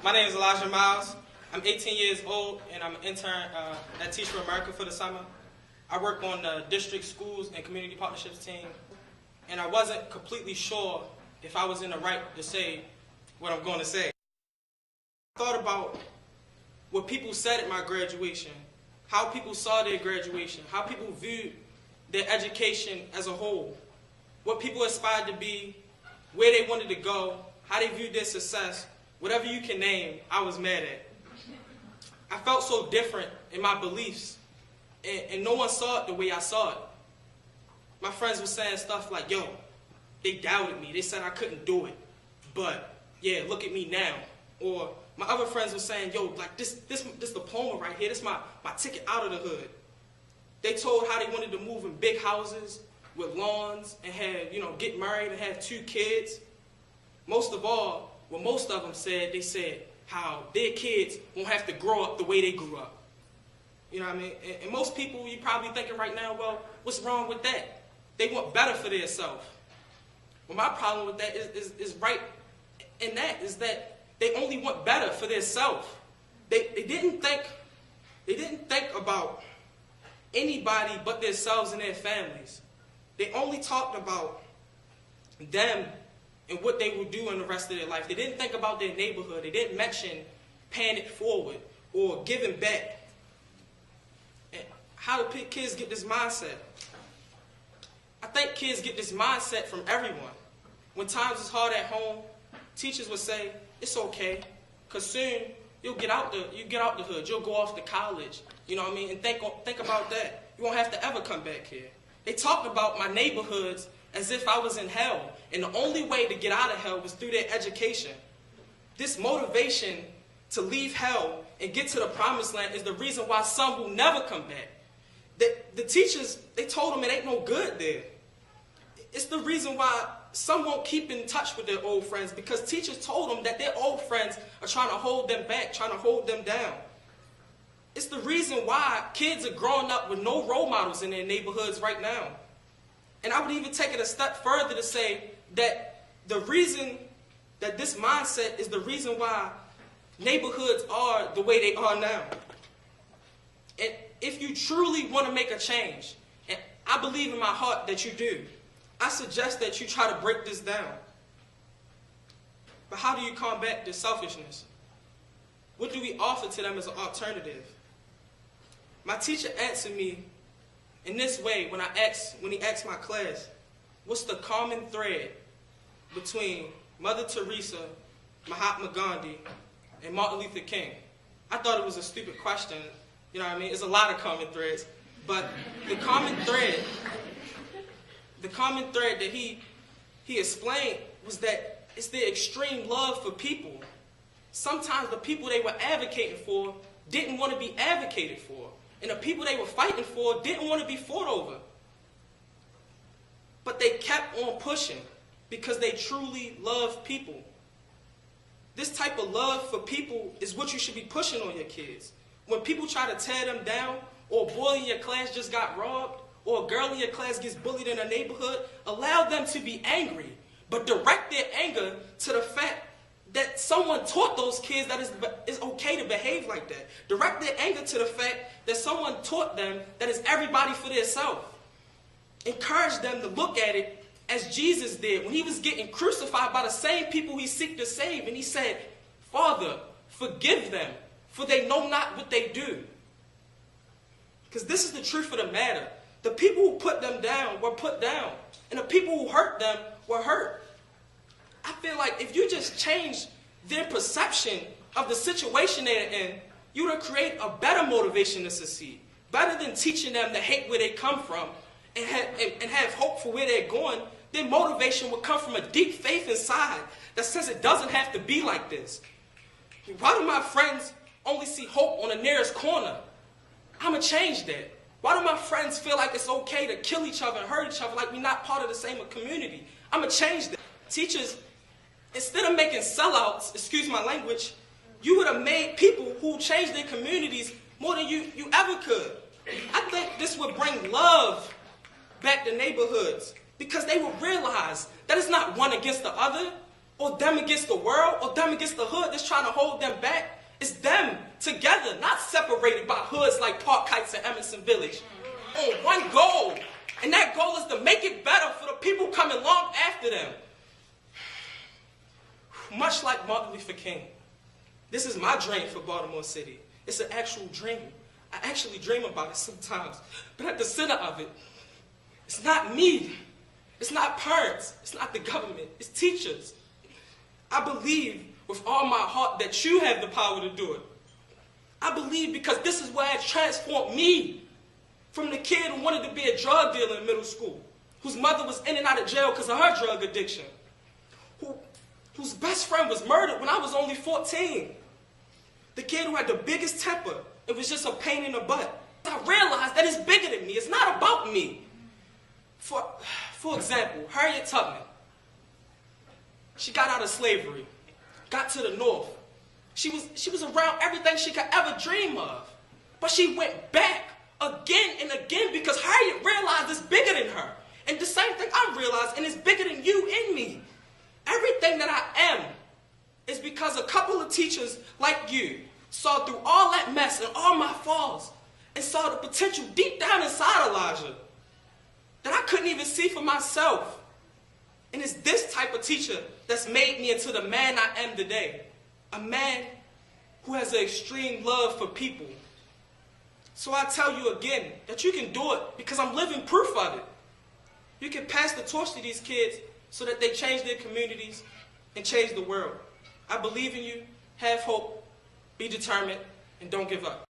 My name is Elijah Miles. I'm 18 years old, and I'm an intern at Teach for America for the summer. I work on the district schools and community partnerships team, and I wasn't completely sure if I was in the right to say what I'm going to say. I thought about what people said at my graduation, how people saw their graduation, how people viewed their education as a whole, what people aspired to be, where they wanted to go, how they viewed their success. Whatever you can name, I was mad at. I felt so different in my beliefs, and no one saw it the way I saw it. My friends were saying stuff like, yo, they doubted me. They said I couldn't do it. But, yeah, look at me now. Or my other friends were saying, yo, like this diploma right here, this my ticket out of the hood. They told how they wanted to move in big houses with lawns and get married and have 2 kids. Most of all, what most of them said, they said how their kids won't have to grow up the way they grew up. You know what I mean? And most people, you're probably thinking right now, well, what's wrong with that? They want better for themselves. Well, my problem with that is right in that, is that they only want better for themselves. They didn't think about anybody but themselves and their families. They only talked about them and what they would do in the rest of their life. They didn't think about their neighborhood. They didn't mention paying it forward or giving back. And how do kids get this mindset? I think kids get this mindset from everyone. When times is hard at home, teachers would say, it's okay, because soon you'll get out the hood. You'll go off to college. You know what I mean? And think about that. You won't have to ever come back here. They talked about my neighborhoods as if I was in hell, and the only way to get out of hell was through their education. This motivation to leave hell and get to the promised land is the reason why some will never come back. The teachers, they told them it ain't no good there. It's the reason why some won't keep in touch with their old friends, because teachers told them that their old friends are trying to hold them back, trying to hold them down. It's the reason why kids are growing up with no role models in their neighborhoods right now. And I would even take it a step further to say that the reason that this mindset is the reason why neighborhoods are the way they are now. And if you truly want to make a change, and I believe in my heart that you do, I suggest that you try to break this down. But how do you combat this selfishness? What do we offer to them as an alternative? My teacher answered me in this way when he asked my class, what's the common thread between Mother Teresa, Mahatma Gandhi, and Martin Luther King? I thought it was a stupid question. You know what I mean? There's a lot of common threads. But the common thread that he explained was that it's their extreme love for people. Sometimes the people they were advocating for didn't want to be advocated for. And the people they were fighting for didn't want to be fought over. But they kept on pushing because they truly love people. This type of love for people is what you should be pushing on your kids. When people try to tear them down, or a boy in your class just got robbed, or a girl in your class gets bullied in a neighborhood, allow them to be angry, but direct their anger to the fact that someone taught those kids that it's okay to behave like that. Direct their anger to the fact that someone taught them that it's everybody for themselves. Encourage them to look at it as Jesus did when he was getting crucified by the same people he seeked to save. And he said, Father, forgive them, for they know not what they do. Because this is the truth of the matter. The people who put them down were put down. And the people who hurt them were hurt. I feel like if you just change their perception of the situation they're in, you would create a better motivation to succeed. Better than teaching them to hate where they come from and have hope for where they're going. Their motivation would come from a deep faith inside that says it doesn't have to be like this. Why do my friends only see hope on the nearest corner? I'm going to change that. Why do my friends feel like it's okay to kill each other and hurt each other like we're not part of the same community? I'm going to change that. Teachers, instead of making sellouts, excuse my language, you would have made people who changed their communities more than you ever could. I think this would bring love back to neighborhoods because they would realize that it's not one against the other. or them against the world, or them against the hood that's trying to hold them back. It's them together, not separated by hoods like Park Heights and Emerson Village. On one goal, and that goal is to make it better for the people coming long after them. Much like Martin Luther King, this is my dream for Baltimore City. It's an actual dream. I actually dream about it sometimes. But at the center of it, it's not me. It's not parents. It's not the government. It's teachers. I believe with all my heart that you have the power to do it. I believe because this is where it transformed me from the kid who wanted to be a drug dealer in middle school, whose mother was in and out of jail because of her drug addiction, whose best friend was murdered when I was only 14. The kid who had the biggest temper. It was just a pain in the butt. I realized that it's bigger than me. It's not about me. For example, Harriet Tubman. She got out of slavery, got to the North. She was around everything she could ever dream of. But she went back again and again because Harriet realized it's bigger than her. And the same thing I realized, and it's bigger than you and me. Everything that I am is because a couple of teachers like you saw through all that mess and all my flaws and saw the potential deep down inside Elijah that I couldn't even see for myself. And it's this type of teacher that's made me into the man I am today. A man who has an extreme love for people. So I tell you again that you can do it because I'm living proof of it. You can pass the torch to these kids so that they change their communities and change the world. I believe in you. Have hope. Be determined. And don't give up.